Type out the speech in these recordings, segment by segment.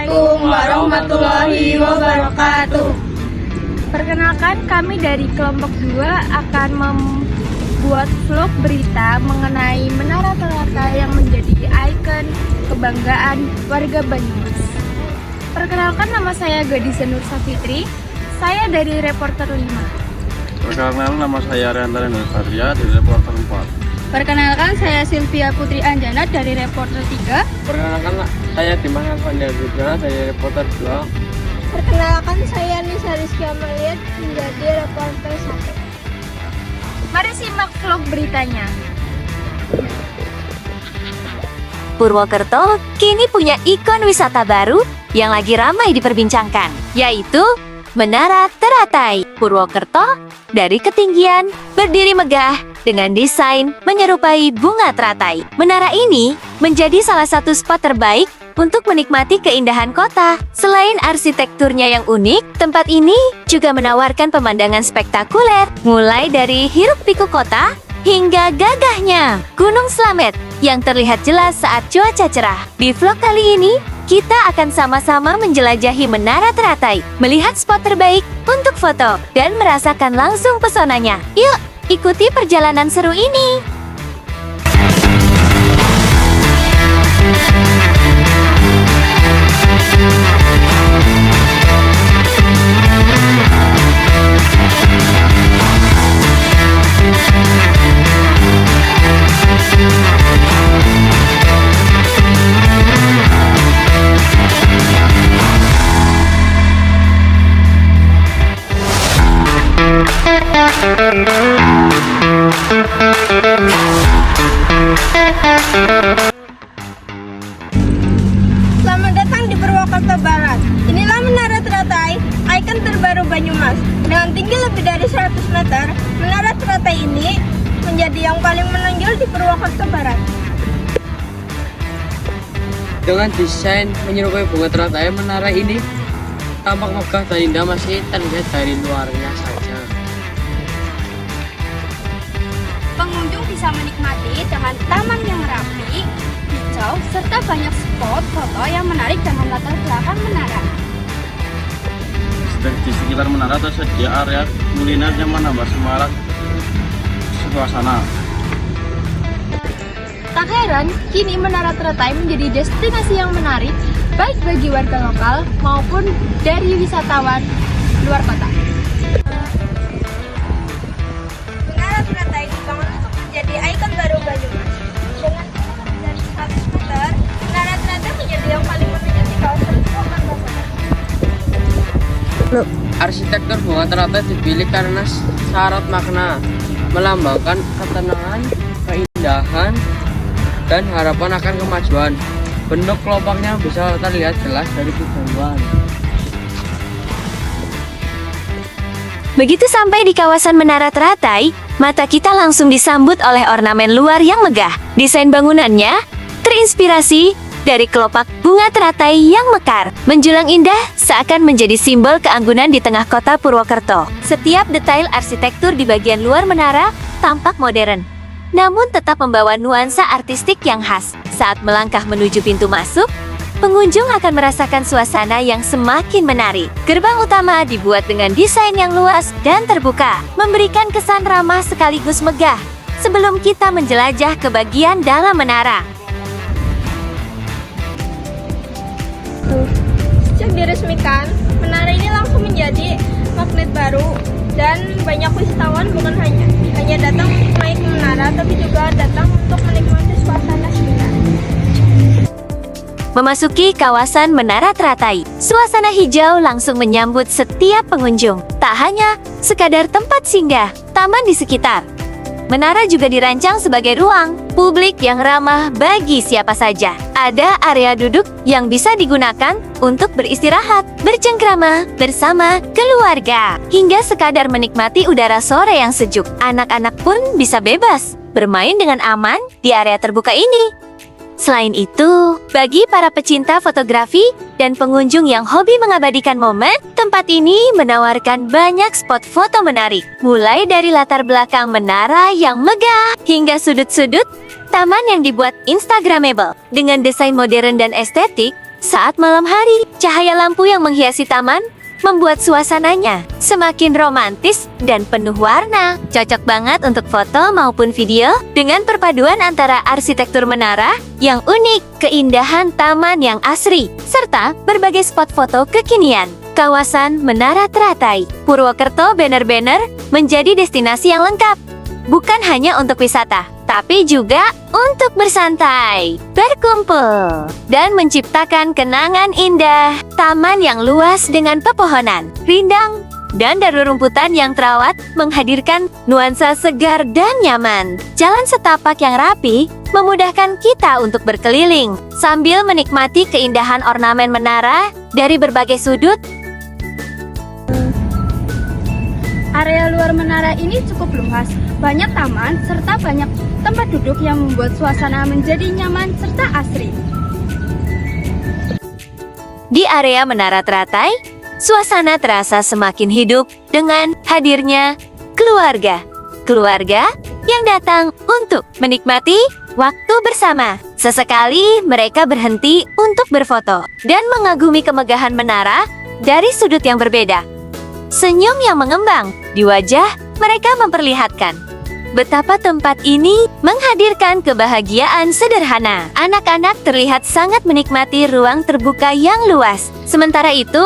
Assalamualaikum warahmatullahi wabarakatuh. Perkenalkan, kami dari kelompok 2 akan membuat vlog berita mengenai Menara Teratai yang menjadi ikon kebanggaan warga Banyumas. Perkenalkan, nama saya Gadisa Nur Safitri. Saya dari Reporter 5. Perkenalkan, nama saya Ariantara Nursaria dari Reporter 4. Perkenalkan, saya Sylvia Putri Anjana dari Reporter 3. Perkenalkan, saya Dimas Afandi Putra dari Reporter 2. Perkenalkan, saya Nisa Rizky Amalia menjadi Reporter 1. Mari simak vlog beritanya. Purwokerto kini punya ikon wisata baru yang lagi ramai diperbincangkan, yaitu Menara Teratai. Purwokerto dari ketinggian berdiri megah dengan desain menyerupai bunga teratai. Menara ini menjadi salah satu spot terbaik untuk menikmati keindahan kota. Selain arsitekturnya yang unik, tempat ini juga menawarkan pemandangan spektakuler, mulai dari hiruk-pikuk kota hingga gagahnya Gunung Slamet yang terlihat jelas saat cuaca cerah. Di vlog kali ini, kita akan sama-sama menjelajahi Menara Teratai, melihat spot terbaik untuk foto, dan merasakan langsung pesonanya. Yuk, ikuti perjalanan seru ini! Selamat datang di Purwokerto Barat. Inilah Menara Teratai, ikon terbaru Banyumas. Dengan tinggi lebih dari 100 meter, Menara Teratai ini menjadi yang paling menonjol di Purwokerto Barat. Dengan desain menyerupai bunga teratai, menara ini tampak megah dan indah masih terlihat dari luarnya saja. Pengunjung bisa menikmati dengan taman yang rapi, hijau, serta banyak spot foto yang menarik dengan latar belakang menara. Di sekitar menara tersedia area kuliner yang menambah semarak suasana. Tak heran, kini Menara Teratai menjadi destinasi yang menarik baik bagi warga lokal maupun dari wisatawan luar kota. Menara Teratai dibangun untuk menjadi ikon baru Banyumas. Dengan tinggi lebih dari 100 meter, Menara Teratai menjadi yang paling menonjol di kawasan Purwokerto Barat. Arsitektur bunga teratai dipilih karena syarat makna, melambangkan ketenangan, keindahan, dan harapan akan kemajuan. Bentuk kelompoknya bisa terlihat jelas dari kejauhan. Begitu sampai di kawasan Menara Teratai, mata kita langsung disambut oleh ornamen luar yang megah. Desain bangunannya terinspirasi dari kelopak bunga teratai yang mekar, menjulang indah seakan menjadi simbol keanggunan di tengah kota Purwokerto. Setiap detail arsitektur di bagian luar menara tampak modern, namun tetap membawa nuansa artistik yang khas. Saat melangkah menuju pintu masuk, pengunjung akan merasakan suasana yang semakin menarik. Gerbang utama dibuat dengan desain yang luas dan terbuka, memberikan kesan ramah sekaligus megah. Sebelum kita menjelajah ke bagian dalam menara, Sejak diresmikan, menara ini langsung menjadi magnet baru dan banyak wisatawan bukan hanya datang untuk naik ke menara, tapi juga datang untuk menikmati suasana sekitar. memasuki kawasan Menara Teratai, suasana hijau langsung menyambut setiap pengunjung. Tak hanya sekadar tempat singgah, taman di sekitar menara juga dirancang sebagai ruang publik yang ramah bagi siapa saja. Ada area duduk yang bisa digunakan untuk beristirahat, bercengkrama bersama keluarga, hingga sekadar menikmati udara sore yang sejuk. Anak-anak pun bisa bebas bermain dengan aman di area terbuka ini. Selain itu, bagi para pecinta fotografi dan pengunjung yang hobi mengabadikan momen, tempat ini menawarkan banyak spot foto menarik. Mulai dari latar belakang menara yang megah, hingga sudut-sudut taman yang dibuat instagramable. Dengan desain modern dan estetik, Saat malam hari, cahaya lampu yang menghiasi taman membuat suasananya semakin romantis dan penuh warna. Cocok banget untuk foto maupun video dengan perpaduan antara arsitektur menara yang unik, keindahan taman yang asri, serta berbagai spot foto kekinian. Kawasan Menara Teratai, Purwokerto benar-benar menjadi destinasi yang lengkap. Bukan hanya untuk wisata, tapi juga untuk bersantai, berkumpul, dan menciptakan kenangan indah. Taman yang luas dengan pepohonan, rindang, dan rumputan yang terawat menghadirkan nuansa segar dan nyaman. Jalan setapak yang rapi memudahkan kita untuk berkeliling sambil menikmati keindahan ornamen menara dari berbagai sudut. Area luar menara ini cukup luas, banyak taman, serta banyak tempat duduk yang membuat suasana menjadi nyaman serta asri. Di area Menara Teratai, suasana terasa semakin hidup dengan hadirnya keluarga. Keluarga yang datang untuk menikmati waktu bersama. Sesekali mereka berhenti untuk berfoto dan mengagumi kemegahan menara dari sudut yang berbeda. Senyum yang mengembang di wajah mereka memperlihatkan betapa tempat ini menghadirkan kebahagiaan sederhana. Anak-anak terlihat sangat menikmati ruang terbuka yang luas. Sementara itu,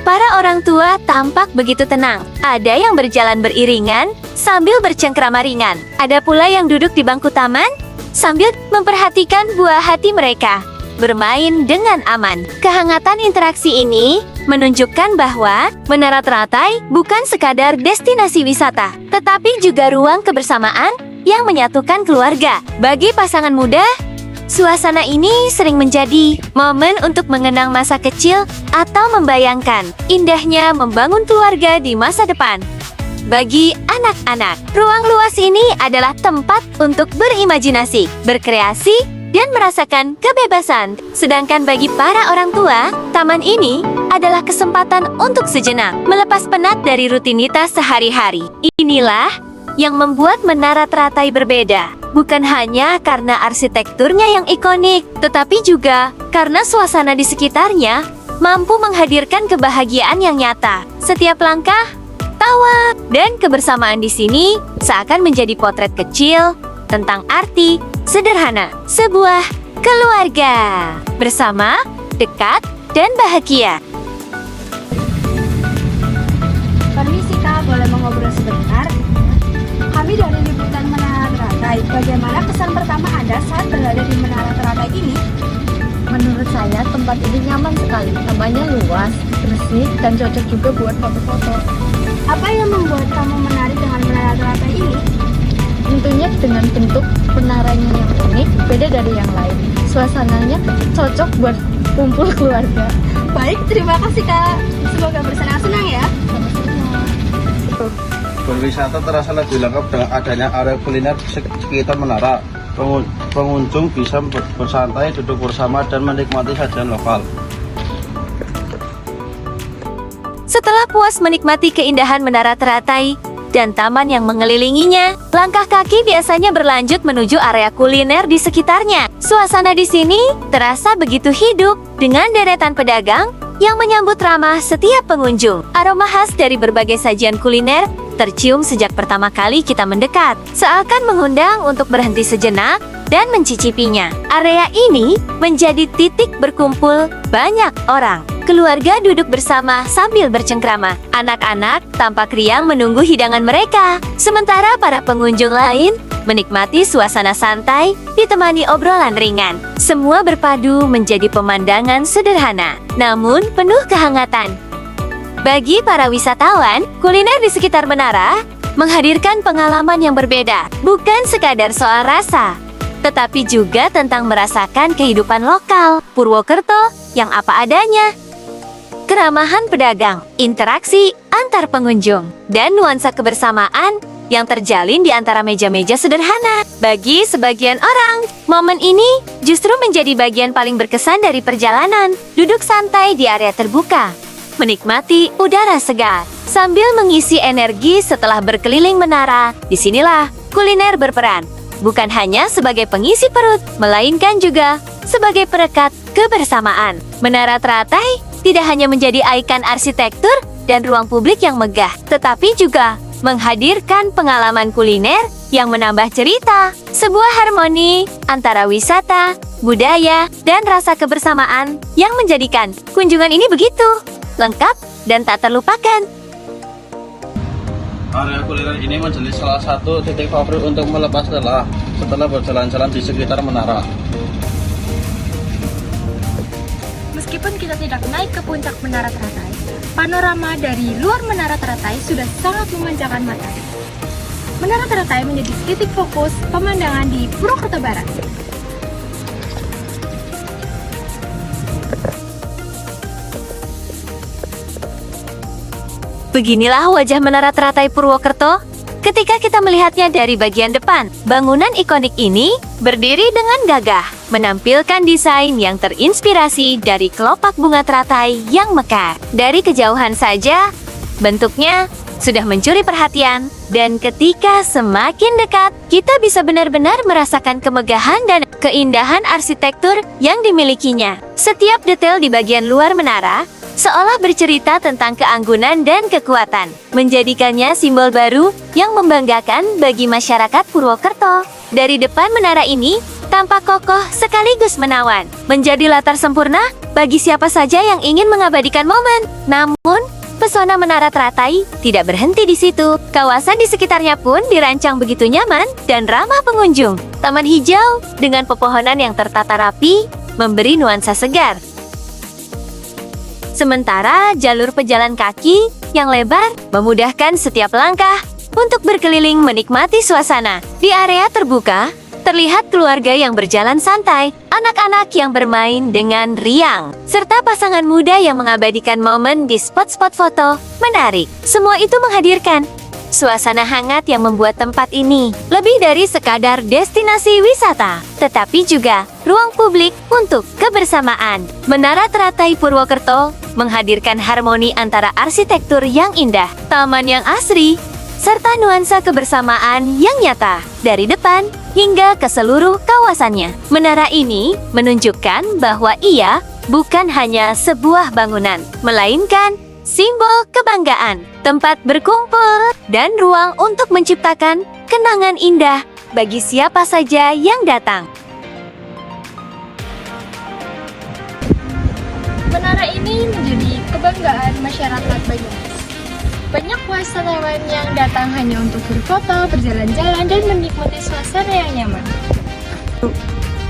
para orang tua tampak begitu tenang. Ada yang berjalan beriringan sambil bercengkrama ringan. Ada pula yang duduk di bangku taman sambil memperhatikan buah hati mereka bermain dengan aman. Kehangatan interaksi ini menunjukkan bahwa Menara Teratai bukan sekadar destinasi wisata, tetapi juga ruang kebersamaan yang menyatukan keluarga. Bagi pasangan muda, suasana ini sering menjadi momen untuk mengenang masa kecil atau membayangkan indahnya membangun keluarga di masa depan. Bagi anak-anak, ruang luas ini adalah tempat untuk berimajinasi, berkreasi, dan merasakan kebebasan. Sedangkan bagi para orang tua, taman ini adalah kesempatan untuk sejenak melepas penat dari rutinitas sehari-hari. Inilah yang membuat Menara Teratai berbeda. Bukan hanya karena arsitekturnya yang ikonik, tetapi juga karena suasana di sekitarnya mampu menghadirkan kebahagiaan yang nyata. Setiap langkah, tawa, dan kebersamaan di sini seakan menjadi potret kecil tentang arti sederhana sebuah keluarga bersama, dekat, dan bahagia. Permisi Kak, boleh mengobrol sebentar? Kami dari liputan Menara Teratai. Bagaimana kesan pertama Anda saat berada di Menara Teratai ini? Menurut saya tempat ini nyaman sekali, tamannya luas, bersih, dan cocok juga buat foto-foto. Apa yang membuat kamu menarik dengan Menara Teratai ini? Tentunya dengan bentuk menaranya yang unik, beda dari yang lain. Suasananya cocok buat kumpul keluarga. Baik, terima kasih Kak. Semoga bersenang-senang ya. Berwisata terasa lebih lengkap dengan adanya area kuliner di sekitar menara. Pengunjung bisa bersantai, duduk bersama, dan menikmati sajian lokal. Setelah puas menikmati keindahan Menara Teratai dan taman yang mengelilinginya, langkah kaki biasanya berlanjut menuju area kuliner di sekitarnya. Suasana di sini terasa begitu hidup dengan deretan pedagang yang menyambut ramah setiap pengunjung. Aroma khas dari berbagai sajian kuliner tercium sejak pertama kali kita mendekat, seakan mengundang untuk berhenti sejenak dan mencicipinya. Area ini menjadi titik berkumpul banyak orang. Keluarga duduk bersama sambil bercengkrama. Anak-anak tampak riang menunggu hidangan mereka, sementara para pengunjung lain menikmati suasana santai ditemani obrolan ringan. Semua berpadu menjadi pemandangan sederhana, namun penuh kehangatan. Bagi para wisatawan, kuliner di sekitar menara menghadirkan pengalaman yang berbeda. Bukan sekadar soal rasa, tetapi juga tentang merasakan kehidupan lokal Purwokerto yang apa adanya. Keramahan pedagang, interaksi antar pengunjung, dan nuansa kebersamaan yang terjalin di antara meja-meja sederhana. Bagi sebagian orang, momen ini justru menjadi bagian paling berkesan dari perjalanan. Duduk santai di area terbuka, menikmati udara segar, sambil mengisi energi setelah berkeliling menara. Disinilah kuliner berperan, bukan hanya sebagai pengisi perut, melainkan juga sebagai perekat kebersamaan. Menara Teratai tidak hanya menjadi ikon arsitektur dan ruang publik yang megah, tetapi juga menghadirkan pengalaman kuliner yang menambah cerita. Sebuah harmoni antara wisata, budaya, dan rasa kebersamaan yang menjadikan kunjungan ini begitu lengkap dan tak terlupakan. Area kuliner ini menjadi salah satu titik favorit untuk melepas lelah setelah berjalan-jalan di sekitar menara. Meskipun kita tidak naik ke puncak Menara Teratai, panorama dari luar Menara Teratai sudah sangat memanjakan mata. Menara Teratai menjadi titik fokus pemandangan di Purwokerto Barat. Beginilah wajah Menara Teratai Purwokerto ketika kita melihatnya dari bagian depan. Bangunan ikonik ini berdiri dengan gagah, menampilkan desain yang terinspirasi dari kelopak bunga teratai yang mekar. Dari kejauhan saja, bentuknya sudah mencuri perhatian, dan ketika semakin dekat, kita bisa benar-benar merasakan kemegahan dan keindahan arsitektur yang dimilikinya. Setiap detail di bagian luar menara seolah bercerita tentang keanggunan dan kekuatan, menjadikannya simbol baru yang membanggakan bagi masyarakat Purwokerto. Dari depan menara ini, tampak kokoh sekaligus menawan, menjadi latar sempurna bagi siapa saja yang ingin mengabadikan momen. Namun, pesona Menara Teratai tidak berhenti di situ. Kawasan di sekitarnya pun dirancang begitu nyaman dan ramah pengunjung. Taman hijau dengan pepohonan yang tertata rapi memberi nuansa segar. Sementara jalur pejalan kaki yang lebar memudahkan setiap langkah untuk berkeliling menikmati suasana. Di area terbuka, terlihat keluarga yang berjalan santai, anak-anak yang bermain dengan riang, serta pasangan muda yang mengabadikan momen di spot-spot foto menarik. Semua itu menghadirkan suasana hangat yang membuat tempat ini lebih dari sekadar destinasi wisata, tetapi juga ruang publik untuk kebersamaan. Menara Teratai Purwokerto menghadirkan harmoni antara arsitektur yang indah, taman yang asri, serta nuansa kebersamaan yang nyata dari depan hingga ke seluruh kawasannya. Menara ini menunjukkan bahwa ia bukan hanya sebuah bangunan, melainkan simbol kebanggaan, tempat berkumpul, dan ruang untuk menciptakan kenangan indah bagi siapa saja yang datang. Menara ini menjadi kebanggaan masyarakat Banyumas. Banyak wisatawan yang datang hanya untuk berfoto, berjalan-jalan, dan menikmati suasana yang nyaman.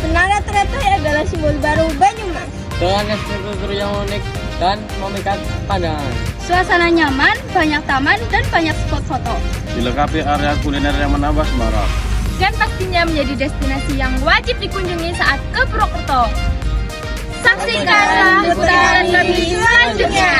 Menara Teratai adalah simbol baru Banyumas. Dengan struktur yang unik dan memikat pandangan. Suasana nyaman, banyak taman, dan banyak spot foto. Dilengkapi area kuliner yang menambah semarak. Dan pastinya menjadi destinasi yang wajib dikunjungi saat ke Purwokerto. Saksikan liputan lebih selanjutnya.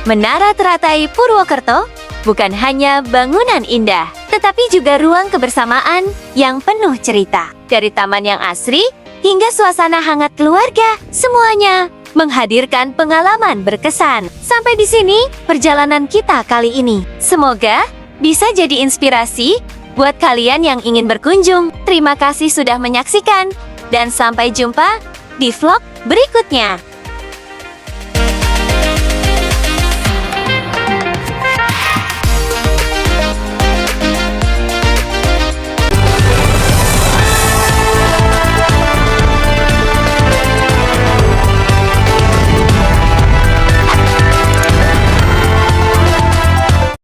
Menara Teratai Purwokerto bukan hanya bangunan indah, tetapi juga ruang kebersamaan yang penuh cerita. Dari taman yang asri hingga suasana hangat keluarga, semuanya menghadirkan pengalaman berkesan. Sampai di sini perjalanan kita kali ini. Semoga bisa jadi inspirasi buat kalian yang ingin berkunjung. Terima kasih sudah menyaksikan, dan sampai jumpa di vlog berikutnya.